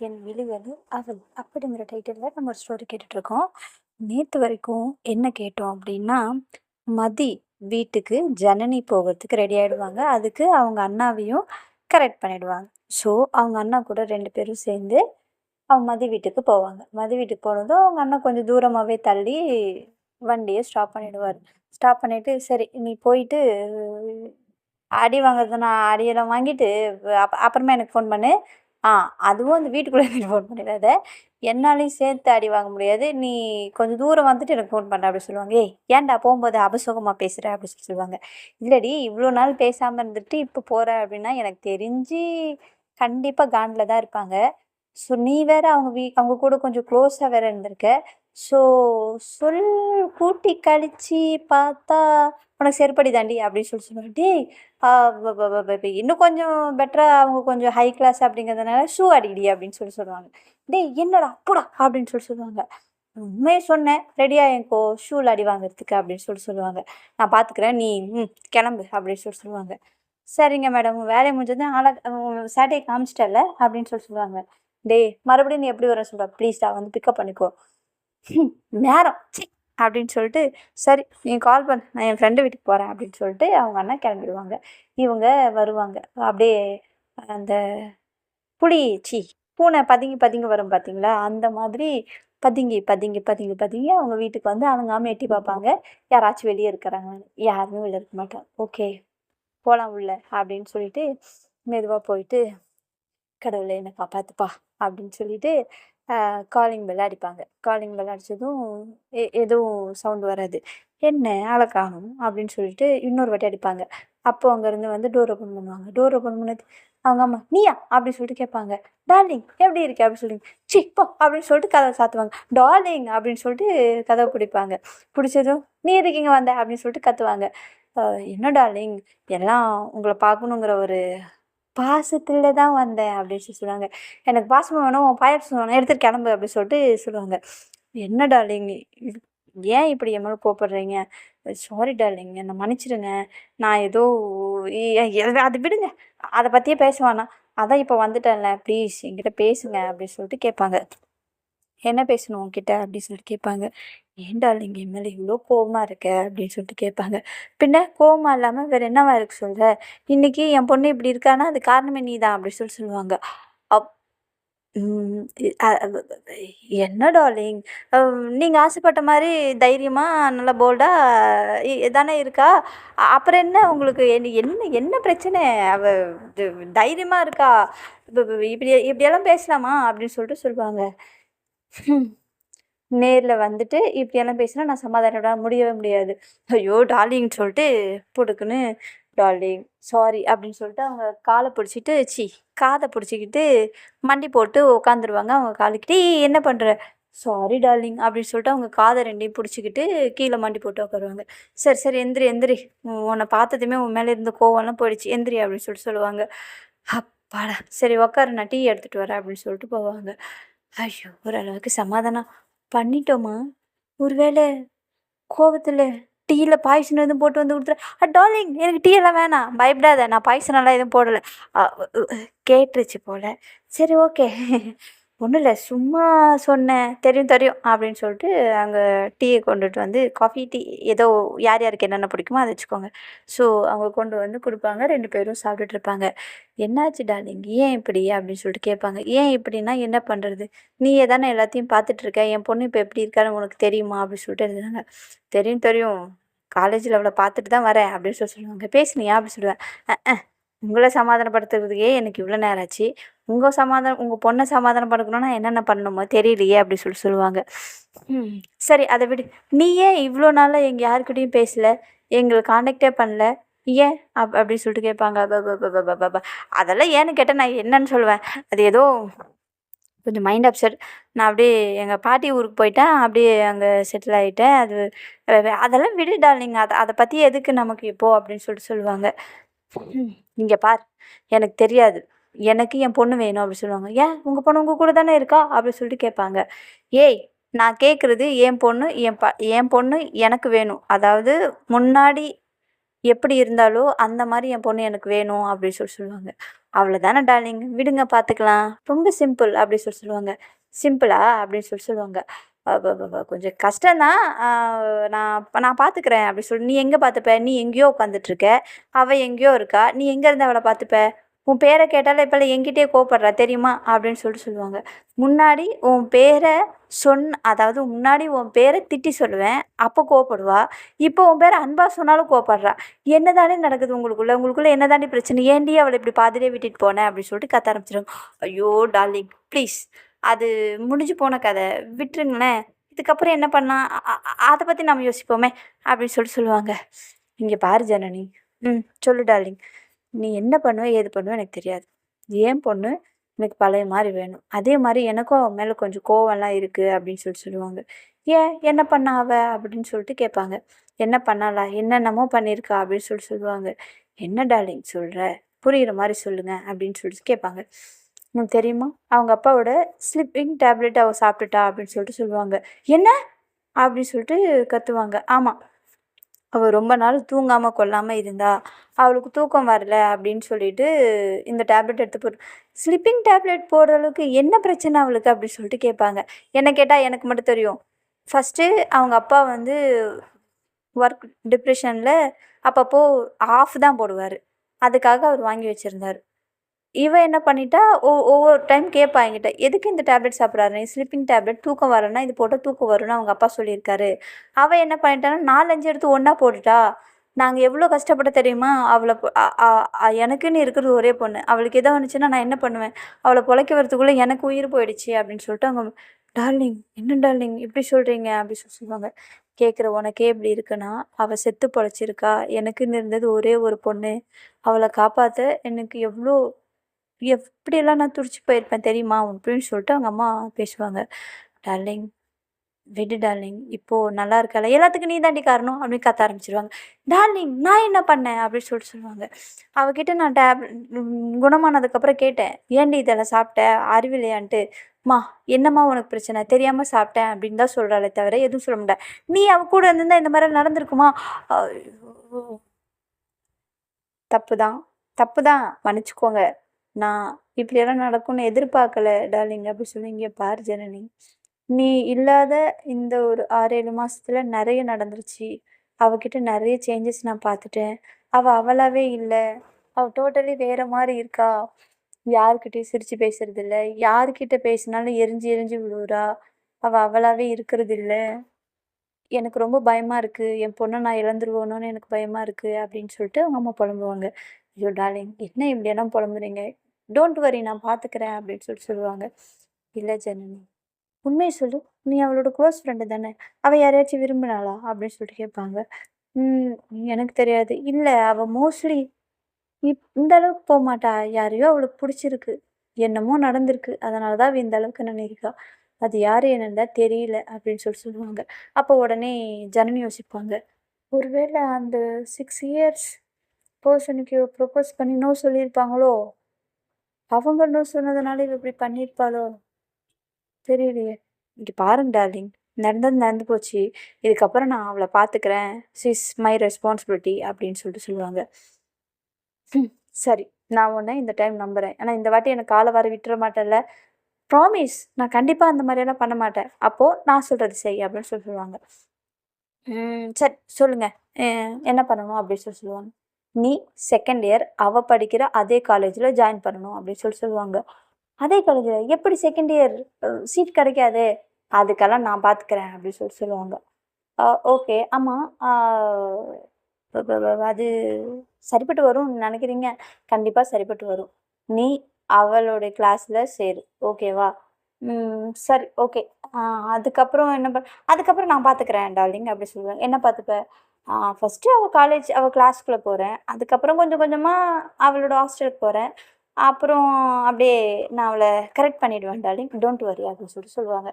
என் விழிகள் அவள் அப்படிங்கிற டைட்டிலில் நம்ம ஒரு ஸ்டோரி கேட்டுட்ருக்கோம். நேற்று வரைக்கும் என்ன கேட்டோம் அப்படின்னா, மதி வீட்டுக்கு ஜனனி போகிறதுக்கு ரெடி ஆகிடுவாங்க. அதுக்கு அவங்க அண்ணாவையும் கரெக்ட் பண்ணிடுவாங்க. ஸோ அவங்க அண்ணா கூட 2 பேரும் சேர்ந்து அவங்க மதி வீட்டுக்கு போவாங்க. மதி வீட்டுக்கு போனதும் அவங்க அண்ணா கொஞ்சம் தூரமாகவே தள்ளி வண்டியை ஸ்டாப் பண்ணிடுவார். ஸ்டாப் பண்ணிவிட்டு, சரி நீ போயிட்டு அடி வாங்குறது நான் அடியெல்லாம் வாங்கிட்டு அப்புறமா எனக்கு ஃபோன் பண்ணு. ஆ அதுவும் அந்த வீட்டுக்குள்ளே இருந்துட்டு ஃபோன் பண்ணிடாத. என்னாலையும் சேர்த்து அடி வாங்க முடியாது. நீ கொஞ்சம் தூரம் வந்துட்டு எனக்கு ஃபோன் பண்ணு அப்படி சொல்லுவாங்க. ஏய் ஏன்டா போகும்போது அபசோகமா பேசுற அப்படி சொல்லுவாங்க. இல்லடி இவ்வளோ நாள் பேசாமல் இருந்துட்டு இப்போ போற அப்படின்னா எனக்கு தெரிஞ்சு கண்டிப்பாக காண்டில் தான் இருப்பாங்க. ஸோ நீ வேற அவங்க கூட கொஞ்சம் க்ளோஸாக வேற இருந்திருக்க. ஸோ சொல் கூட்டி கழிச்சு பார்த்தா உனக்கு செருப்படி தாண்டி அப்படின்னு சொல்லுவாங்க. டேய் இன்னும் கொஞ்சம் பெட்டரா அவங்க கொஞ்சம் ஹை கிளாஸ் அப்படிங்கிறதுனால ஷூ அடிக்கடி அப்படின்னு சொல்லுவாங்க. டேய் என்னடா போடா அப்படின்னு சொல்லுவாங்க. உண்மையை சொன்னேன், ரெடியா என்கோ ஷூவில் அடி வாங்குறதுக்கு அப்படின்னு சொல்லுவாங்க. நான் பார்த்துக்கிறேன், நீ கிளம்பு அப்படின்னு சொல்லுவாங்க. சரிங்க மேடம், வேலையை முடிஞ்சது சேட்டையை காமிச்சிட்டல அப்படின்னு சொல்லுவாங்க. டேய் மறுபடியும் நீ எப்படி வர சொல்ற, ப்ளீஸ்டா வந்து பிக்கப் பண்ணிக்கோ. நேரம் சி அப்படின்னு சொல்லிட்டு, சரி நீ கால் பண்ணு, நான் என் ஃப்ரெண்டு வீட்டுக்கு போகிறேன் அப்படின்னு சொல்லிட்டு அவங்க அண்ணா கிளம்பிடுவாங்க. இவங்க வருவாங்க. அப்படியே அந்த புலி சி பூனை பதுங்கி பதுங்கி வரும் பார்த்தீங்களா, அந்த மாதிரி பதுங்கி பதுங்கி பதுங்கி பதுங்கி அவங்க வீட்டுக்கு வந்து அணுங்காமல் எட்டி பார்ப்பாங்க. யாராச்சும் வெளியே இருக்கிறாங்கன்னு. யாருமே வெளியே இருக்க மாட்டாங்க. ஓகே போகலாம் உள்ள அப்படின்னு சொல்லிட்டு மெதுவாக போயிட்டு, கடவுளே என்னை காப்பாத்துப்பா அப்படின்னு சொல்லிட்டு காலிங் பெல் அடிப்பாங்க. காலிங் பெல் அடித்ததும் எதுவும் சவுண்டு வராது. என்ன ஆளை காணும் அப்படின்னு சொல்லிட்டு இன்னொரு வாட்டி அடிப்பாங்க. அப்போ அங்கேருந்து வந்து டோர் ஓப்பன் பண்ணுவாங்க. டோர் ஓப்பன் பண்ணது அவங்க அம்மா நீயா அப்படின்னு சொல்லிட்டு கேட்பாங்க. டார்லிங் எப்படி இருக்கு அப்படின்னு சொல்லி சி போ அப்படின்னு சொல்லிட்டு கதவை சாத்துவாங்க. டார்லிங் அப்படின்னு சொல்லிட்டு கதவை பிடிப்பாங்க. பிடிச்சதும் நீ எதுக்கு இங்கே வந்த அப்படின்னு சொல்லிட்டு கத்துவாங்க. என்ன டார்லிங், எல்லாம் உங்களை பார்க்கணுங்கிற ஒரு பாசத்துல தான் வந்தேன் அப்படின்னு சொல்லுவாங்க. எனக்கு பாசம் வேணும், பாயாசம் வேணும், எடுத்துட்டு கிளம்பு அப்படின்னு சொல்லிட்டு சொல்லுவாங்க. என்ன டார்லிங், ஏன் இப்படி என் மேலே கோவப்படுறீங்க? சாரி டார்லிங், என்னை மன்னிச்சிடுங்க. நான் ஏதோ அதை விடுங்க, அதை பற்றியே பேச வேணாம். அதான் இப்போ வந்துட்டேன்ல, ப்ளீஸ் என்கிட்ட பேசுங்க அப்படின்னு சொல்லிட்டு கேட்பாங்க. என்ன பேசணும் உன்கிட்ட அப்படின்னு சொல்லிட்டு கேட்பாங்க. ஏன் டார்லிங் என் மேலே இவ்வளோ கோவமா இருக்க அப்படின்னு சொல்லிட்டு கேட்பாங்க. பின்ன கோவமா இல்லாமல் வேற என்னவா இருக்கு சொல்ற? இன்னைக்கு என் பொண்ணு இப்படி இருக்கான்னா அது காரணமே நீ தான் அப்படி சொல்லுவாங்க. அப் என்ன டார்லிங், நீங்கள் ஆசைப்பட்ட மாதிரி தைரியமாக நல்லா போல்டாக தானே இருக்கா. அப்புறம் என்ன உங்களுக்கு என்ன என்ன பிரச்சனை? அவ தைரியமாக இருக்கா. இப்படியெல்லாம் பேசலாமா அப்படின்னு சொல்லிட்டு சொல்லுவாங்க. நேரில் வந்துட்டு இப்படியெல்லாம் பேசினா நான் சமாதானம் முடியவே முடியாது. ஐயோ டார்லிங்னு சொல்லிட்டு புடுக்குன்னு டார்லிங் சாரி அப்படின்னு சொல்லிட்டு அவங்க காலை பிடிச்சிட்டு காதை பிடிச்சிக்கிட்டு மண்டி போட்டு உட்காந்துருவாங்க. அவங்க காலுக்கிட்டே என்ன பண்ணுற, சாரி டார்லிங் அப்படின்னு சொல்லிட்டு அவங்க காதை ரெண்டையும் பிடிச்சிக்கிட்டு கீழே மண்டி போட்டு உட்காருவாங்க. சரி சரி எந்திரி எந்திரி, உன்னை பார்த்ததுமே உன் மேலே இருந்த கோவம்லாம் போயிடுச்சு, எந்திரி அப்படின்னு சொல்லிட்டு சொல்லுவாங்க. அப்பாடா சரி உட்காரு, நான் டீ எடுத்துகிட்டு வரேன் அப்படின்னு சொல்லிட்டு போவாங்க. ஐயோ ஓரளவுக்கு சமாதானம் பண்ணிட்டோமா? ஒருவேளை கோவத்துல டீயில் பாய்சன் எதுவும் போட்டு வந்து கொடுத்துரு. டார்லிங் எனக்கு டீ எல்லாம் வேணாம், பயப்படாத, நான் பாய்சனெல்லாம் எதுவும் போடலை. கேட்டுருச்சு போல். சரி ஓகே ஒன்றும் இல்லை சும்மா சொன்னேன், தெரியும் தெரியும் அப்படின்னு சொல்லிட்டு அங்கே டீயை கொண்டுட்டு வந்து காஃபி டீ ஏதோ யார் யாருக்கு என்னென்ன பிடிக்குமோ அதை வச்சுக்கோங்க. ஸோ அவங்க கொண்டு வந்து கொடுப்பாங்க. 2 பேரும் சாப்பிட்டுட்டு இருப்பாங்க. என்னாச்சு டார்லிங் ஏன் இப்படி அப்படின்னு சொல்லிட்டு கேட்பாங்க. ஏன் இப்படின்னா என்ன பண்ணுறது, நீயே தானே எல்லாத்தையும் பார்த்துட்ருக்க, என் பொண்ணு இப்போ எப்படி இருக்கான்னு உனக்கு தெரியுமா அப்படின்னு சொல்லிட்டு இருந்தாங்க. தெரியும் தெரியும், காலேஜில் அவளை பார்த்துட்டு தான் வரேன் அப்படின்னு சொல்லுவாங்க. பேசுனியா அப்படி சொல்லுவேன். உங்களை சமாதானப்படுத்துறதுக்கே எனக்கு இவ்வளோ நேரம் ஆச்சு, உங்கள் பொண்ணை சமாதானப்படுத்தணும்னா என்னென்ன பண்ணணுமோ தெரியலையே அப்படி சொல்லுவாங்க. சரி அதை விடு, நீ ஏன் இவ்வளோ நாளாக எங்கள் யாருக்கிட்டையும் பேசலை, எங்களை காண்டாக்டே பண்ணல, ஏன் அப்படின்னு சொல்லிட்டு கேட்பாங்க. அதெல்லாம் ஏன்னு கேட்டால் நான் என்னன்னு சொல்லுவேன். அது ஏதோ கொஞ்சம் மைண்ட் அப்செட். நான் அப்படியே எங்கள் பாட்டி ஊருக்கு போயிட்டேன், அப்படியே அங்கே செட்டில் ஆகிட்டேன். அதெல்லாம் விடு டார்லிங், அதை பற்றி எதுக்கு நமக்கு இப்போ அப்படின்னு சொல்லிட்டு சொல்லுவாங்க. இங்கே பார், எனக்கு தெரியாது, எனக்கு என் பொண்ணு வேணும் அப்படி சொல்லுவாங்க. ஏன் உங்கள் பொண்ணு உங்கள் கூட தானே இருக்கா அப்படின்னு சொல்லிட்டு கேட்பாங்க. ஏய் நான் கேட்குறது என் பொண்ணு எனக்கு வேணும். அதாவது முன்னாடி எப்படி இருந்தாலோ அந்த மாதிரி என் பொண்ணு எனக்கு வேணும் அப்படின்னு சொல்லுவாங்க. அவ்வளோதானே டார்லிங், விடுங்க பார்த்துக்கலாம், ரொம்ப சிம்பிள் அப்படி சொல்லுவாங்க. சிம்பிளா அப்படின்னு சொல்லுவாங்க. கொஞ்சம் கஷ்டம்தான், நான் நான் பார்த்துக்கிறேன் அப்படி சொல்லி. நீ எங்கே பார்த்துப்ப, நீ எங்கேயோ உட்காந்துட்ருக்க, அவள் எங்கேயோ இருக்கா, நீ எங்கேருந்து அவளை பார்த்துப்ப, உன் பேரை கேட்டாலும் இப்போல்லாம் என்கிட்டயே கோவப்படுறா தெரியுமா அப்படின்னு சொல்லுவாங்க. முன்னாடி உன் பேரை அதாவது முன்னாடி உன் பேரை திட்டி சொல்லுவேன், அப்போ கோவப்படுவா. இப்போ உன் பேரை அன்பா சொன்னாலும் கோவப்படுறா. என்ன தானே நடக்குது உங்களுக்குள்ளே என்ன தாண்டி பிரச்சனை, ஏன்டி அவளை இப்படி பாதிலே விட்டுட்டு போனேன் அப்படின்னு சொல்லிட்டு கத்த ஆரம்பிச்சிடுவாங்க. ஐயோ டார்லிங் ப்ளீஸ், அது முடிஞ்சு போன கதை, விட்டுருங்களேன். இதுக்கப்புறம் என்ன பண்ணா அதை பற்றி நம்ம யோசிப்போமே அப்படின்னு சொல்லுவாங்க. இங்கே பாரு ஜனனி, சொல்லு டார்லிங், நீ என்ன பண்ணுவ ஏது பண்ணுவ எனக்கு தெரியாது. ஏன் பொண்ணு எனக்கு பழைய மாதிரி வேணும். அதே மாதிரி எனக்கும் அவன் மேலே கொஞ்சம் கோவம்லாம் இருக்குது அப்படின்னு சொல்லுவாங்க. ஏன் என்ன பண்ணா அவ அப்படின்னு சொல்லிட்டு கேட்பாங்க. என்ன பண்ணாலா, என்னென்னமோ பண்ணியிருக்கா அப்படின்னு சொல்லுவாங்க. என்ன டார்லிங் சொல்கிற, புரிகிற மாதிரி சொல்லுங்க அப்படின்னு சொல்லிட்டு கேட்பாங்க. உங்களுக்கு தெரியுமா, அவங்க அப்பாவோட ஸ்லிப்பிங் டேப்லெட் அவள் சாப்பிட்டுட்டா அப்படின்னு சொல்லிட்டு சொல்லுவாங்க. என்ன அப்படின்னு சொல்லிட்டு கத்துவாங்க. ஆமாம், அவள் ரொம்ப நாள் தூங்காமல் கொள்ளாமல் இருந்தா, அவளுக்கு தூக்கம் வரல அப்படின்னு சொல்லிட்டு இந்த டேப்லெட் எடுத்து போட்டு, ஸ்லிப்பிங் டேப்லெட் போடுற அளவுக்கு என்ன பிரச்சனை அவளுக்கு அப்படின்னு சொல்லிட்டு கேட்பாங்க. என்ன கேட்டால் எனக்கு மட்டும் தெரியும். ஃபஸ்ட்டு அவங்க அப்பா வந்து ஒர்க் டிப்ரெஷனில் அப்பப்போ ஆஃப் தான் போடுவார், அதுக்காக அவர் வாங்கி வச்சுருந்தார். இவன் என்ன பண்ணிட்டா, ஒவ்வொரு டைம் கேட்பா என்கிட்ட, எதுக்கு இந்த டேப்லெட் சாப்பிட்றாரு, ஸ்லிப்பிங் டேப்லெட், தூக்கம் வரலன்னா இது போட்டால் தூக்கம் வரும்னு அவங்க அப்பா சொல்லியிருக்காரு. அவள் என்ன பண்ணிட்டான்னா 4-5 எடுத்து ஒன்றா போட்டுட்டா. நாங்கள் எவ்வளோ கஷ்டப்பட தெரியுமா, அவளை எனக்குன்னு இருக்கிறது ஒரே பொண்ணு, அவளுக்கு எதோ வந்துச்சுன்னா நான் என்ன பண்ணுவேன், அவளை பொழைக்க வரத்துக்குள்ளே எனக்கு உயிர் போயிடுச்சு அப்படின்னு சொல்லிட்டு அவங்க. டார்லிங் என்ன டார்லிங் இப்படி சொல்கிறீங்க அப்படி சொல்லுவாங்க. கேட்குற உனக்கே இப்படி இருக்குன்னா, அவள் செத்து பொழைச்சிருக்கா, எனக்குன்னு இருந்தது ஒரே ஒரு பொண்ணு, அவளை காப்பாற்ற எனக்கு எப்படியெல்லாம் நான் துடிச்சு போயிருப்பேன் தெரியுமா அப்படின்னு சொல்லிட்டு அவங்க அம்மா பேசுவாங்க. டார்லிங் விடு டார்லிங், இப்போது நல்லா இருக்கல, எல்லாத்துக்கும் நீ தாண்டி காரணம் அப்படின்னு கத்த ஆரம்பிச்சிருவாங்க. டார்லிங் நான் என்ன பண்ணேன் அப்படின்னு சொல்லிட்டு சொல்லுவாங்க. அவகிட்ட நான் குணமானதுக்கப்புறம் கேட்டேன், ஏன்டி இதெல்லாம் சாப்பிட்ட, அறிவில்லையான்ட்டு. மா என்னம்மா உனக்கு பிரச்சனை, தெரியாமல் சாப்பிட்டேன் அப்படின்னு தான் சொல்கிறாளே தவிர எதுவும் சொல்ல மாட்டேன். நீ அவ கூட இருந்திருந்தா இந்த மாதிரி நடந்திருக்குமா, தப்பு தான் தப்பு தான், மன்னிச்சுக்கோங்க, நான் இப்படியெல்லாம் நடக்கும்னு எதிர்பார்க்கல டார்லிங் அப்படி சொல்லி. இங்கே பாரு ஜனனி, நீ இல்லாத இந்த ஒரு 6-7 மாசத்துல நிறைய நடந்துருச்சு. அவகிட்ட நிறைய சேஞ்சஸ் நான் பார்த்துட்டேன். அவளாவே இல்லை, அவள் டோட்டலி வேற மாதிரி இருக்கா. யாருக்கிட்டையும் சிரித்து பேசுறதில்ல, யாருக்கிட்ட பேசினாலும் எரிஞ்சு எரிஞ்சு விழுவுறா. அவளாவே இருக்கிறது இல்லை. எனக்கு ரொம்ப பயமாக இருக்குது, என் பொண்ணை நான் இழந்துருவோணும்னு எனக்கு பயமாக இருக்குது அப்படின்னு சொல்லிட்டு அவங்க அம்மா புலம்புவாங்க. ஐயோ டார்லிங் என்ன இப்படியெல்லாம் புலம்புறீங்க, டோன்ட் வரி நான் பார்த்துக்கிறேன் அப்படின்னு சொல்லுவாங்க. இல்லை ஜனனி, உண்மையை சொல்லு, நீ அவளோட க்ளோஸ் ஃப்ரெண்டு தானே, அவள் யாரையாச்சும் விரும்பினாளா அப்படின்னு சொல்லிட்டு கேட்பாங்க. எனக்கு தெரியாது. இல்லை, அவள் மோஸ்ட்லி இந்த அளவுக்கு போக மாட்டா, யாரையோ அவளுக்கு பிடிச்சிருக்கு, என்னமோ நடந்திருக்கு, அதனால தான் அவள் இந்த அளவுக்கு நினைக்கிறா, அது யார் என்னன்னு தான் தெரியல அப்படின்னு சொல்லுவாங்க. அப்போ உடனே ஜனனி யோசிப்பாங்க, ஒருவேளை அந்த 6 இயர்ஸ் பர்சனுக்கு ப்ரொப்போஸ் பண்ணி நோ சொல்லியிருப்பாங்களோ, அவங்க நோ சொன்னதுனால இவ இப்படி பண்ணியிருப்பாளோ தெரியலையே. இங்கே பாருங்க டார்லிங், நடந்தது நடந்து போச்சு, இதுக்கப்புறம் நான் அவளை பார்த்துக்கிறேன், இஸ் மை ரெஸ்பான்சிபிலிட்டி அப்படின்னு சொல்லிட்டு சொல்லுவாங்க. சரி, நான் உன்னை இந்த டைம் நம்புகிறேன், ஆனால் இந்த வாட்டி எனக்கு காலை வர விட்டுற மாட்டேன்ல, ப்ராமிஸ், நான் கண்டிப்பாக அந்த மாதிரியெல்லாம் பண்ண மாட்டேன், அப்போது நான் சொல்கிறது செய் அப்படின்னு சொல்லுவாங்க. சரி சொல்லுங்கள், என்ன பண்ணணும் அப்படின்னு சொல்லுவாங்க. நீ செகண்ட் இயர் அவள் படிக்கிற அதே காலேஜில் ஜாயின் பண்ணணும் அப்படின்னு சொல்லுவாங்க. அதே காலேஜில் எப்படி செகண்ட் இயர் சீட் கிடைக்காது, அதுக்கெல்லாம் நான் பார்த்துக்கிறேன் அப்படின்னு சொல்லுவாங்க. ஓகே, ஆமாம், அது சரிப்பட்டு வரும்னு நினைக்கிறீங்க, கண்டிப்பாக சரிப்பட்டு வரும், நீ அவளுடைய கிளாஸில் சேரு, ஓகேவா. சரி ஓகே, அதுக்கப்புறம் அதுக்கப்புறம் நான் பார்த்துக்கிறேன் டார்லிங் அப்படி சொல்லுவேன். என்ன பார்த்துப்பேன், ஃபஸ்ட்டு அவள் கிளாஸ்க்குள்ளே போகிறேன், அதுக்கப்புறம் கொஞ்சம் கொஞ்சமாக அவளோட ஹாஸ்டலுக்கு போகிறேன், அப்புறம் அப்படியே நான் அவளை கரெக்ட் பண்ணிவிடுவேன் டார்லிங், டோன்ட் வரி அப்படின்னு சொல்லிட்டு சொல்லுவாங்க.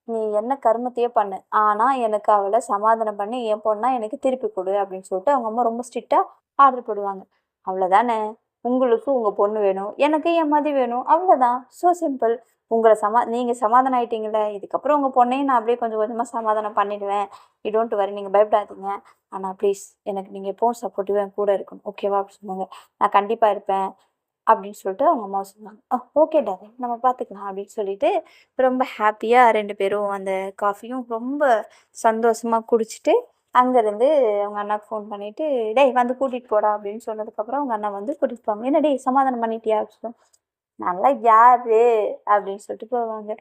நீ என்ன கருமத்தையே பண்ணு, ஆனால் எனக்கு அவளை சமாதானம் பண்ணி என் பொண்ணா எனக்கு திருப்பி கொடு அப்படின்னு சொல்லிட்டு அவங்க அம்மா ரொம்ப ஸ்ட்ரிக்டாக ஆர்டர் போடுவாங்க. அவ்வளோதானே, உங்களுக்கு உங்கள் பொண்ணு வேணும், எனக்கு என் மதி வேணும், அவ்வளோதான், ஸோ சிம்பிள். நீங்கள் சமாதானம் ஆயிட்டீங்கல்ல, இதுக்கப்புறம் உங்கள் பொண்ணையும் நான் அப்படியே கொஞ்சம் கொஞ்சமாக சமாதானம் பண்ணிடுவேன். யூ டோன்ட் வரி, நீங்கள் பயப்படாதீங்க. ஆனால் ப்ளீஸ் எனக்கு நீங்கள் எப்பவும் சப்போர்ட்டிவாக என் கூட இருக்கணும், ஓகேவா அப்படின்னு சொன்னாங்க. நான் கண்டிப்பாக இருப்பேன் அப்படின்னு சொல்லிட்டு அவங்க அம்மா சொன்னாங்க. ஓகே டார்லிங், நம்ம பார்த்துக்கலாம் அப்படின்னு சொல்லிட்டு ரொம்ப ஹாப்பியாக 2 பேரும் அந்த காஃபியும் ரொம்ப சந்தோஷமாக குடிச்சிட்டு அங்கேருந்து அவங்க அண்ணாவுக்கு ஃபோன் பண்ணிவிட்டு, டேய் வந்து கூட்டிகிட்டு போடா அப்படின்னு சொன்னதுக்கப்புறம் அவங்க அண்ணா வந்து கூட்டிகிட்டு போவாங்க. என்ன டேய் சமாதானம் பண்ணிட்டியா அப்படின்னு நல்லா யாரு அப்படின்னு சொல்லிட்டு போவாங்க.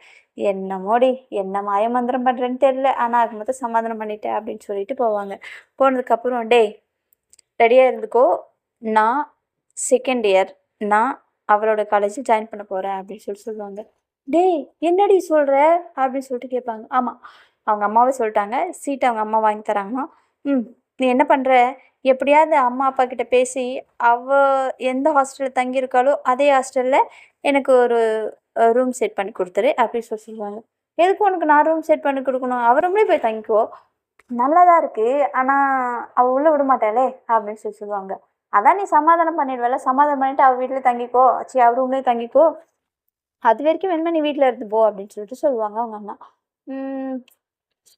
என்னமோடி என்ன மாயமந்திரம் பண்ணுறேன்னு தெரியல, ஆனால் அது மட்டும் சமாதானம் பண்ணிட்டேன் அப்படின்னு சொல்லிட்டு போவாங்க. போனதுக்கப்புறம் டேய் ரெடியாக இருந்துக்கோ, நான் செகண்ட் இயர் நான் அவளோட காலேஜ் ஜாயின் பண்ண போகிறேன் அப்படின்னு சொல்லுவாங்க. டேய் என்னடி சொல்கிற அப்படின்னு சொல்லிட்டு கேட்பாங்க. ஆமாம், அவங்க அம்மாவே சொல்லிட்டாங்க, சீட்டை அவங்க அம்மா வாங்கி தராங்கம்மா. நீ என்ன பண்ணுற, எப்படியாவது அம்மா அப்பா கிட்ட பேசி அவள் எந்த ஹாஸ்டலில் தங்கியிருக்காளோ அதே ஹாஸ்டலில் எனக்கு ஒரு ரூம் செட் பண்ணி கொடுத்துரு அப்படின்னு சொல்லுவாங்க. எதுக்கு உனக்கு நான் ரூம் செட் பண்ணி கொடுக்கணும், அவ ரூம்லேயே போய் தங்கிக்கோ, நல்லா தான் இருக்குது, ஆனால் அவள் உள்ளே விட மாட்டாளே அப்படின்னு சொல்லுவாங்க. அதான் நீ சமாதானம் பண்ணிடுவல, சமாதானம் பண்ணிவிட்டு அவள் வீட்டில் தங்கிக்கோ, சரி அவள் ரூம்லேயே தங்கிக்கோ, அது வரைக்கும் வேணுமா நீ வீட்டில் இருந்து போ அப்படின்னு சொல்லிட்டு சொல்லுவாங்க அவங்க அண்ணா.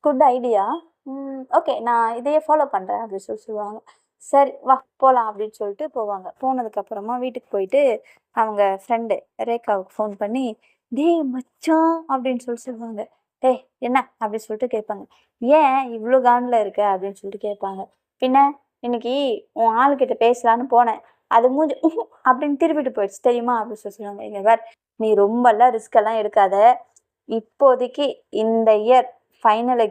குட் ஐடியா, ஓகே நான் இதையே ஃபாலோ பண்ணுறேன் அப்படின்னு சொல்லுவாங்க. சரி வா போகலாம் அப்படின்னு சொல்லிட்டு போவாங்க. போனதுக்கப்புறமா வீட்டுக்கு போயிட்டு அவங்க ஃப்ரெண்டு ரேகாவுக்கு ஃபோன் பண்ணி, டேய் மச்சான் அப்படின்னு சொல்லுவாங்க. டேய் என்ன அப்படின்னு சொல்லிட்டு கேட்பாங்க. ஏன் இவ்வளோ காண்டில் இருக்க அப்படின்னு சொல்லிட்டு கேட்பாங்க. பின்ன இன்னைக்கு உன் ஆளுக்கிட்ட பேசலான்னு போனேன், அது மூஞ்சி அப்படின்னு திருப்பிட்டு போயிடுச்சு தெரியுமா அப்படின்னு சொல்லுவாங்க. இங்கே வேறு நீ ரொம்பலாம் ரிஸ்கெல்லாம் எடுக்காத, இப்போதைக்கு இந்த இயர் ஃபைனல்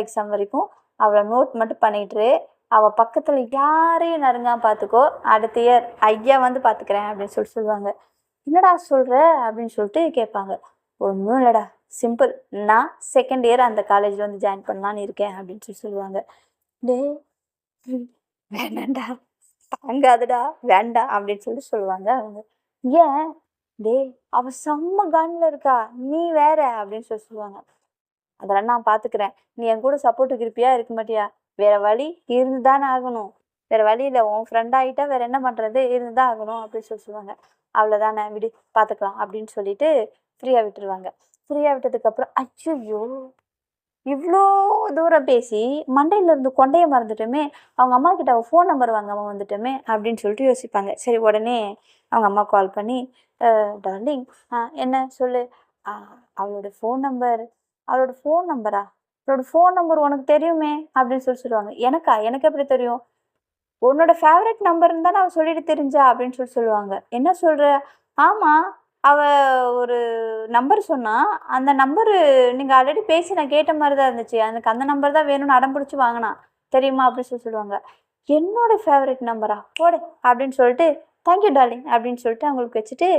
எக்ஸாம் வரைக்கும் அவளை நோட் மட்டும் பண்ணிட்டு அவள் பக்கத்தில் யாரையும் நெருங்காம பார்த்துக்கோ, அடுத்த இயர் ஐயா வந்து பார்த்துக்கிறேன் அப்படின்னு சொல்லுவாங்க. என்னடா சொல்கிற அப்படின்னு சொல்லிட்டு கேட்பாங்க. ஒன்றும் இல்லைடா, சிம்பிள், நான் செகண்ட் இயர் அந்த காலேஜில் வந்து ஜாயின் பண்ணலான்னு இருக்கேன் அப்படின்னு சொல்லுவாங்க. டே வேணாண்டா, தாங்காதுடா, வேண்டாம் அப்படின்னு சொல்லுவாங்க அவங்க. ஏன் டேய் அவள் செம்ம காண்டில் இருக்கா, நீ வேற அப்படின்னு சொல்லுவாங்க. அதெல்லாம் நான் பார்த்துக்கிறேன், நீ என் கூட சப்போர்ட்டுக்கு இருப்பியா இருக்க மாட்டியா, வேற வழி இருந்து தானே ஆகணும், வேற வழி இல்லை, உன் ஃப்ரெண்ட் ஆகிட்டா வேற என்ன பண்ணுறது, இருந்து தான் ஆகணும் அப்படின்னு சொல்லுவாங்க. அவ்வளோதானே விடு பார்த்துக்கலாம் அப்படின்னு சொல்லிட்டு ஃப்ரீயாக விட்டுருவாங்க. ஃப்ரீயாக விட்டதுக்கப்புறம் ஐயோ இவ்வளோ தூரம் பேசி மண்டையில இருந்து கொண்டையை மறந்துட்டோமே, அவங்க அம்மா கிட்ட அவள் ஃபோன் நம்பர் வாங்காம வந்துட்டோமே அப்படின்னு சொல்லிட்டு யோசிப்பாங்க. சரி உடனே அவங்க அம்மா கால் பண்ணி, டார்லிங் என்ன சொல்லு, அவளோட ஃபோன் நம்பரா, அவளோட ஃபோன் நம்பர் உனக்கு தெரியுமே அப்படின்னு சொல்லுவாங்க. எனக்கு எப்படி தெரியும், உன்னோட ஃபேவரட் நம்பர்னு தானே அவள் சொல்லிட்டு தெரிஞ்சா அப்படின்னு சொல்லுவாங்க. என்ன சொல்கிற, ஆமாம் அவள் ஒரு நம்பர் சொன்னா, அந்த நம்பரு நீங்கள் ஆல்ரெடி பேசி நான் கேட்ட மாதிரி தான் இருந்துச்சு, எனக்கு அந்த நம்பர் தான் வேணும்னு அடம் பிடிச்சி வாங்கினா தெரியுமா அப்படின்னு சொல்லுவாங்க. என்னோட ஃபேவரட் நம்பரா போடு அப்படின்னு சொல்லிட்டு தேங்க்யூ டார்லிங் அப்படின்னு சொல்லிட்டு அவங்களுக்கு வச்சுட்டு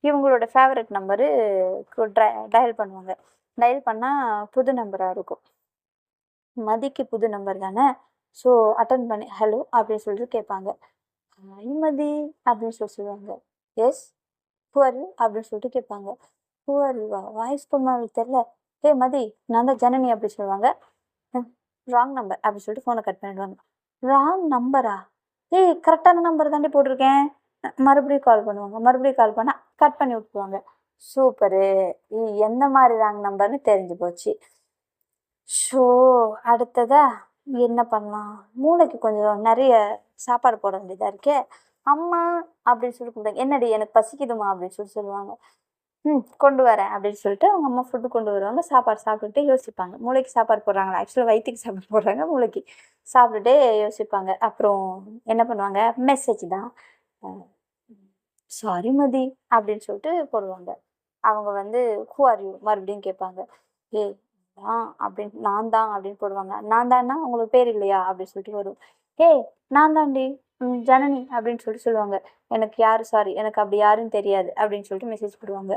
இவங்களோட ஃபேவரட் நம்பரு டயல் பண்ணுவாங்க. டயல் பண்ணால் புது நம்பராக இருக்கும். மதிக்கு புது நம்பர் தானே, ஸோ அட்டன் பண்ணி ஹலோ அப்படின்னு சொல்லிட்டு கேட்பாங்க. ஹாய் மதி அப்படின்னு சொல்லுவாங்க. எஸ் ஹூஆர் யூ அப்படின்னு சொல்லிட்டு கேட்பாங்க. ஹூஆர் யூவா, வாய்ஸ் பண்ணாலும் தெரில, ஏ மதி நான் தான் ஜனனி அப்படி சொல்லுவாங்க. ராங் நம்பர் அப்படின்னு சொல்லிட்டு ஃபோனை கட் பண்ணிடுவாங்க. ராங் நம்பரா, ஏய் கரெக்டான நம்பர் தாண்டி போட்டிருக்கேன், மறுபடியும் கால் பண்ணுவாங்க. மறுபடியும் கால் பண்ணால் கட் பண்ணி விட்டுருவாங்க. சூப்பரு, எந்த மாதிரி ராங் நம்பர்னு தெரிஞ்சு போச்சு. ஸோ அடுத்ததா என்ன பண்ணலாம், மூளைக்கு கொஞ்சம் நிறைய சாப்பாடு போட வேண்டியதாக இருக்கே, அம்மா அப்படின்னு சொல்லி கூப்பிட்டாங்க. என்னடி எனக்கு பசிக்குதுமா அப்படின்னு சொல்லுவாங்க. கொண்டு வரேன் அப்படின்னு சொல்லிட்டு அவங்க அம்மா ஃபுட்டு கொண்டு வருவாங்க. சாப்பாடு சாப்பிட்டுட்டு யோசிப்பாங்க, மூளைக்கு சாப்பாடு போடுறாங்களா, ஆக்சுவலாக வயிற்றுக்கு சாப்பாடு போடுறாங்க, மூளைக்கு சாப்பிட்டுட்டே யோசிப்பாங்க. அப்புறம் என்ன பண்ணுவாங்க, மெசேஜ் தான், சாரி மதி அப்படின்னு சொல்லிட்டு போடுவாங்க. அவங்க வந்து ஹூ ஆர் யூ மறுபடியும் கேட்பாங்க. ஏய் நான் தான் அப்படின்னு போடுவாங்க. நான் தான்னா உங்களுக்கு பேர் இல்லையா அப்படின்னு சொல்லிட்டு வரும். ஏய் நான் தாண்டி ஜனனி அப்படின்னு சொல்லிட்டு சொல்லுவாங்க. எனக்கு யாரு, சாரி எனக்கு அப்படி யாருன்னு தெரியாது அப்படின்னு சொல்லிட்டு மெசேஜ் போடுவாங்க.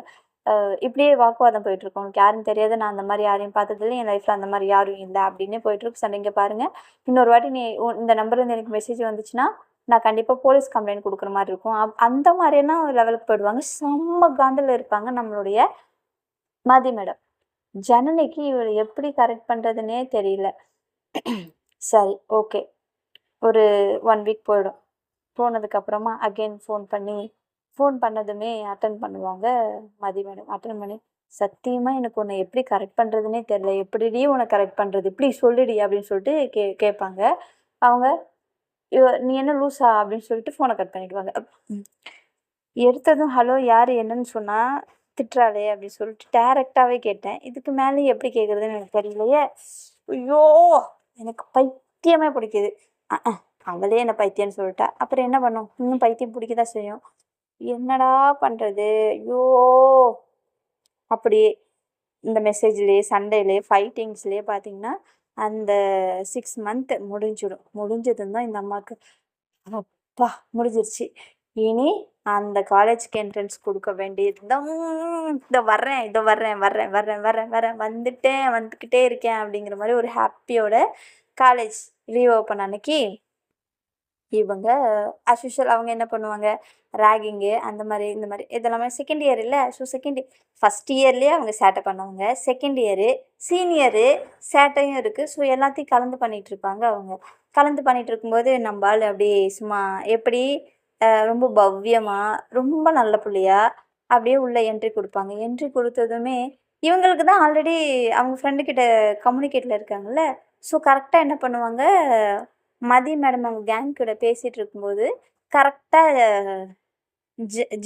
இப்படியே வாக்குவாதம் போயிட்டுருக்கோம், உனக்கு யாருன்னு தெரியாது, நான் அந்த மாதிரி யாரையும் பார்த்ததில்லை, என் லைஃப்பில் அந்த மாதிரி யாரும் இல்லை அப்படின்னு போயிட்டுருக்கு சண்டை. இங்கே பாருங்கள், இன்னொரு வாட்டி நீ இந்த நம்பர்லேருந்து எனக்கு மெசேஜ் வந்துச்சுன்னா நான் கண்டிப்பாக போலீஸ் கம்ப்ளைண்ட் கொடுக்குற மாதிரி இருக்கும். அந்த மாதிரியான லெவலுக்கு போயிடுவாங்க. செம்ம காண்டில் இருப்பாங்க நம்மளுடைய மதி மேடம். ஜனனிக்கு இவளை எப்படி கரெக்ட் பண்ணுறதுனே தெரியல. சரி ஓகே, ஒரு 1 வீக் போயிடும். போனதுக்கப்புறமா அகெயின் ஃபோன் பண்ணி, ஃபோன் பண்ணதுமே அட்டன் பண்ணுவாங்க மதி மேடம். அட்டன் பண்ணி, "சத்தியமாக எனக்கு உன்னை எப்படி கரெக்ட் பண்ணுறதுனே தெரில, எப்படிடி உன்னை கரெக்ட் பண்ணுறது, இப்படி சொல்லுடி" அப்படின்னு சொல்லிட்டு கேட்பாங்க. அவங்க, "நீ என்ன லூஸா?" அப்படின்னு சொல்லிட்டு ஃபோனை கட் பண்ணிடுவாங்க. எடுத்ததும், "ஹலோ யார், என்னன்னு சொன்னால் திட்டுறாளே" அப்படின்னு சொல்லிட்டு டேரெக்டாகவே கேட்டேன். இதுக்கு மேலே எப்படி கேட்குறதுன்னு எனக்கு தெரியலையே. ஐயோ, எனக்கு பைத்தியமே பிடிக்குது. அவளே என்ன பைத்தியம்னு சொல்லிட்டா, அப்புறம் என்ன பண்ணும், இன்னும் பைத்தியம் பிடிக்க தான் செய்யும். என்னடா பண்ணுறது, ஐயோ. அப்படியே இந்த மெசேஜ்லேயே, சண்டையிலே, ஃபைட்டிங்ஸ்லேயே பார்த்தீங்கன்னா அந்த 6 மந்த் முடிஞ்சிடும். முடிஞ்சதுன்னு தான் இந்த அம்மாவுக்கு, அப்பா முடிஞ்சிருச்சு, இனி அந்த காலேஜ்க்கு என்ட்ரன்ஸ் கொடுக்க வேண்டியது தான். இதோ வர்றேன், இதோ வர்றேன், வர்றேன், வர்றேன், வர்றேன், வர்றேன், வந்துட்டேன், வந்துக்கிட்டே இருக்கேன் அப்படிங்கிற மாதிரி ஒரு ஹாப்பியோட காலேஜ் ரீஓப்பன் அன்னைக்கு இவங்க அஸ் யூஷுவல் அவங்க என்ன பண்ணுவாங்க, ராகிங்கு அந்த மாதிரி இந்த மாதிரி இதெல்லாமே செகண்ட் இயர் இல்லை. ஸோ செகண்ட் ஃபஸ்ட் இயர்லேயே அவங்க சேட்டை பண்ணுவாங்க. செகண்ட் இயரு சீனியரு சேட்டையும் இருக்குது. ஸோ எல்லாத்தையும் கலந்து பண்ணிகிட்டு இருப்பாங்க. அவங்க கலந்து பண்ணிகிட்டு இருக்கும்போது நம்ம ஆள் அப்படியே சும்மா எப்படி ரொம்ப பவ்யமாக ரொம்ப நல்ல பிள்ளையா அப்படியே உள்ள என்ட்ரி கொடுப்பாங்க. என்ட்ரி கொடுத்ததுமே இவங்களுக்கு தான் ஆல்ரெடி அவங்க ஃப்ரெண்டுக்கிட்ட கம்யூனிகேட்டில் இருக்காங்கல்ல. ஸோ கரெக்டாக என்ன பண்ணுவாங்க, மதி மேடம் அவங்க கேங் கூட பேசிகிட்டு இருக்கும்போது கரெக்டாக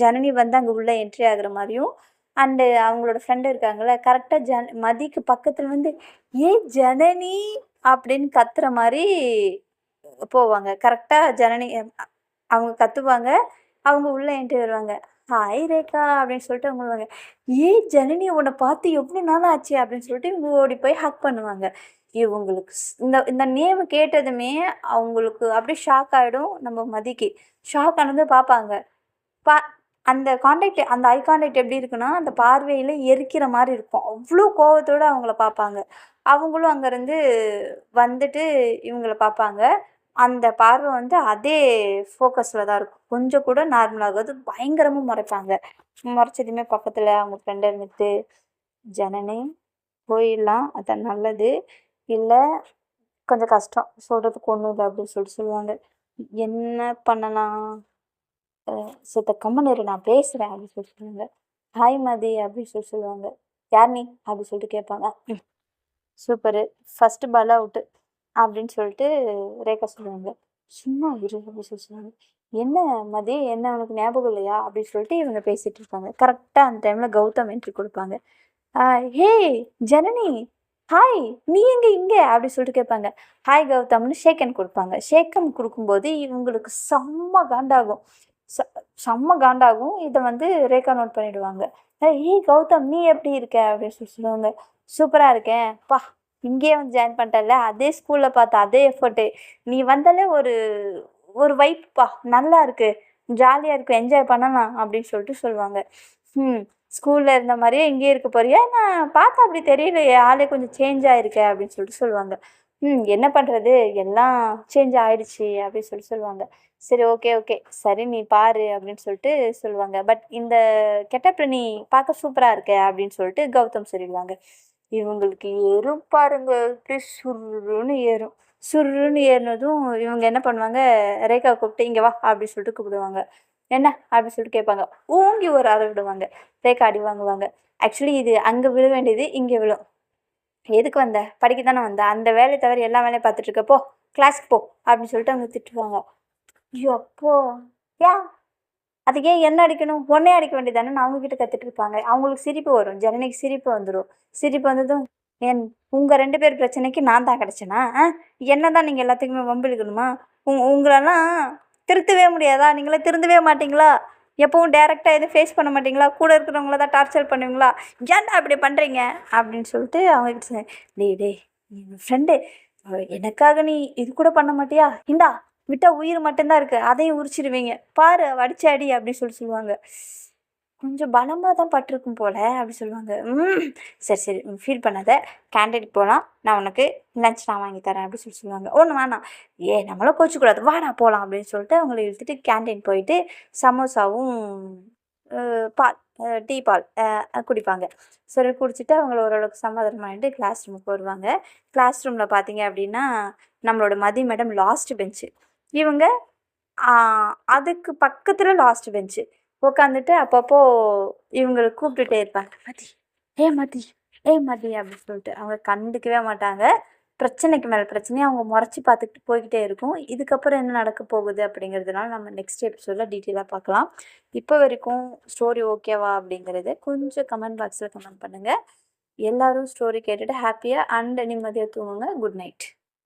ஜனனி வந்து அங்கே உள்ளே என்ட்ரி ஆகுற மாதிரியும், அண்டு அவங்களோட ஃப்ரெண்டு இருக்காங்கள்ல, கரெக்டாக மதிக்கு பக்கத்தில் வந்து, "ஏ ஜனனி" அப்படின்னு கத்துற மாதிரி போவாங்க. கரெக்டாக ஜனனி அவங்க கத்துவாங்க. அவங்க உள்ளே என்ட்ரி வருவாங்க. "ஹாய் ரேகா" அப்படின்னு சொல்லிட்டு அவங்க வருவாங்க. "ஏ ஜனனி, உன்னை பார்த்து எவ்வளோ நாள் ஆச்சு" அப்படின்னு சொல்லிட்டு இவங்க ஓடி போய் ஹக் பண்ணுவாங்க. இவங்களுக்கு இந்த இந்த நேம் கேட்டதுமே அவங்களுக்கு அப்படியே ஷாக் ஆகிடும். நம்ம மதிக்கு ஷாக் ஆனது பார்ப்பாங்க. பா அந்த கான்டாக்ட், அந்த ஐ கான்டாக்ட் எப்படி இருக்குன்னா, அந்த பார்வையில் எரிக்கிற மாதிரி இருக்கும். அவ்வளோ கோவத்தோடு அவங்கள பார்ப்பாங்க. அவங்களும் அங்கேருந்து வந்துட்டு இவங்கள பார்ப்பாங்க. அந்த பார்வை வந்து அதே ஃபோக்கஸில் தான் இருக்கும். கொஞ்சம் கூட நார்மலாகாது. பயங்கரமாக முறைப்பாங்க. முறைச்சதுமே பக்கத்தில் அவங்க ஃப்ரெண்டு இருந்துட்டு, "ஜனனி போயிடலாம், அதான் நல்லது, இல்லை கொஞ்சம் கஷ்டம், சொல்கிறதுக்கு ஒன்றும் இல்லை" அப்படின்னு சொல்லுவாங்க. "என்ன பண்ணலாம், சித்த கம்முன்னு இரு, நான் பேசுகிறேன்" அப்படின்னு சொல்லுவாங்க. "ஹாய் மதி" அப்படின்னு சொல்லுவாங்க. "யார் நீ?" அப்படின்னு சொல்லிட்டு கேட்பாங்க. "சூப்பரு, ஃபஸ்ட்டு பால் அவுட்டு" அப்படின்னு சொல்லிட்டு ரேகா சொல்லுவாங்க. "சும்மா இரு" அப்படின்னு சொல்லுவாங்க. "என்ன மதி, என்ன உனக்கு ஞாபகம் இல்லையா" அப்படின்னு சொல்லிட்டு இவங்க பேசிகிட்டு இருப்பாங்க. கரெக்டாக அந்த டைமில் கௌதம் என்ட்ரி கொடுப்பாங்க. "ஹே ஜனனி, ஹாய், நீ எங்கே இங்கே" அப்படின்னு சொல்லிட்டு கேட்பாங்க. "ஹாய் கௌதம்னு" ஷேக் ஹேண்ட் கொடுப்பாங்க. ஷேக் ஹேண்ட் கொடுக்கும்போது இவங்களுக்கு செம்ம காண்டாகும். செம்ம காண்டாகும். இதை வந்து ரேகா நோட் பண்ணிவிடுவாங்க. "ஏய் கௌதம், நீ எப்படி இருக்க" அப்படின்னு சொல்லுவாங்க. "சூப்பராக இருக்கேன் பா, இங்கேயே வந்து ஜாயின் பண்ணிட்டல, அதே ஸ்கூலில் பார்த்த அதே எஃபர்ட்டு, நீ வந்தாலே ஒரு ஒரு வைப்பா, நல்லா இருக்குது, ஜாலியாக இருக்குது, என்ஜாய் பண்ணலாம்" அப்படின்னு சொல்லிட்டு சொல்லுவாங்க. "ஸ்கூலில் இருந்த மாதிரியே இங்கேயே இருக்க போறியா? நான் பார்த்தா அப்படி தெரியலையே, ஆளே கொஞ்சம் சேஞ்ச் ஆகிருக்க" அப்படின்னு சொல்லிட்டு சொல்லுவாங்க. "என்ன பண்ணுறது, எல்லாம் சேஞ்ச் ஆகிடுச்சி" அப்படின்னு சொல்லுவாங்க. "சரி, ஓகே ஓகே, சரி நீ பாரு" அப்படின்னு சொல்லிட்டு சொல்லுவாங்க. "பட் இந்த கெட்டப்பில் நீ பார்க்க சூப்பராக இருக்க" அப்படின்னு சொல்லிட்டு கௌதம் சொல்லிடுவாங்க. இவங்களுக்கு ஏறும் பாருங்க, இப்படி சுருன்னு ஏறும். சுருன்னு ஏறினதும் இவங்க என்ன பண்ணுவாங்க, ரேகா கூப்பிட்டு, "இங்கே வா" அப்படின்னு சொல்லிட்டு கூப்பிடுவாங்க. "என்ன" அப்படின்னு சொல்லிட்டு கேட்பாங்க. ஓங்கி ஒரு அறை விடுவாங்க. ரேகா அடி வாங்குவாங்க. ஆக்சுவலி இது அங்கே விழ வேண்டியது இங்கே விழும். "எதுக்கு வந்த, படிக்க தானே வந்த, அந்த வேலையை தவிர எல்லா வேலையும் பார்த்துட்டு இருக்க, போ கிளாஸுக்கு போ" அப்படின்னு சொல்லிட்டு அவங்க திட்டுவாங்க. அப்போ ஏன் அதுக்கு ஏன் என்ன அடிக்கணும், ஒன்னே அடிக்க வேண்டியதானே, நான் அவங்கக்கிட்ட கற்றுட்டு இருப்பாங்க. அவங்களுக்கு சிரிப்பு வரும். ஜனனிக்கு சிரிப்பு வந்துடும். சிரிப்பு வந்ததும், உங்கள் 2 பேர் பிரச்சனைக்கு நான் தான் கிடச்சேனா? என்ன தான் நீங்கள் எல்லாத்துக்குமே வம்பிழுக்கணுமா? உங்களெல்லாம் திருத்தவே முடியாதா? நீங்களே திருந்தவே மாட்டிங்களா? எப்பவும் டேரெக்டாக எதுவும் ஃபேஸ் பண்ண மாட்டிங்களா? கூட இருக்கிறவங்கள தான் டார்ச்சர் பண்ணுவீங்களா? ஏன்டா அப்படி பண்ணுறீங்க அப்படின்னு சொல்லிட்டு அவங்ககிட்ட சொன்னேன். "டேய் என் ஃப்ரெண்டு, எனக்காக நீ இது கூட பண்ண மாட்டியா? இந்தா விட்டா உயிர் மட்டும்தான் இருக்குது, அதையும் உரிச்சிடுவீங்க பாரு, அடிச்சு அடி" அப்படின்னு சொல்லுவாங்க. "கொஞ்சம் பலமாக தான் பட்டிருக்கும் போல்" அப்படி சொல்லுவாங்க. சரி சரி, ஃபீல் பண்ணாத, கேண்டீனுக்கு போகலாம், நான் உனக்கு லஞ்ச் நான் வாங்கி தரேன்" அப்படின்னு சொல்லுவாங்க. "ஒன்றும் வேணாம், நம்மளும் கோச்சிக்கூடாது, வாடா போகலாம்" அப்படின்னு சொல்லிட்டு அவங்கள இழுத்துட்டு கேண்டீன் போயிட்டு சமோசாவும் பால், டீ பால் குடிப்பாங்க. சரி குடிச்சிட்டு அவங்கள ஓரளவுக்கு சமாதானம் பண்ணிட்டு கிளாஸ் ரூமுக்கு வருவாங்க. கிளாஸ் ரூமில் பார்த்தீங்க அப்படின்னா நம்மளோட மதி மேடம் லாஸ்ட் பெஞ்சு, இவங்க அதுக்கு பக்கத்தில் லாஸ்ட் பெஞ்சு. உட்காந்துட்டு அப்பப்போ இவங்கள கூப்பிட்டுட்டே இருப்பாங்க. "மதி, ஏ மதி, ஏ மதி" அப்படின்னு சொல்லிட்டு. அவங்க கண்டுக்கவே மாட்டாங்க. பிரச்சனைக்கு மேல பிரச்சனையா அவங்க முறைச்சு பார்த்துக்கிட்டு போய்க்கிட்டே இருக்கும். இதுக்கப்புறம் என்ன நடக்க போகுது அப்படிங்கிறதுனால நம்ம நெக்ஸ்ட் எபிசோட்ல டீட்டெயிலா பார்க்கலாம். இப்போ வரைக்கும் ஸ்டோரி ஓகேவா அப்படிங்கிறத கொஞ்சம் கமெண்ட் பாக்ஸ்ல கமெண்ட் பண்ணுங்க. எல்லாரும் ஸ்டோரி கேட்டுட்டு ஹாப்பியா அண்ட் நிம்மதியா தூங்குங்க. Good night.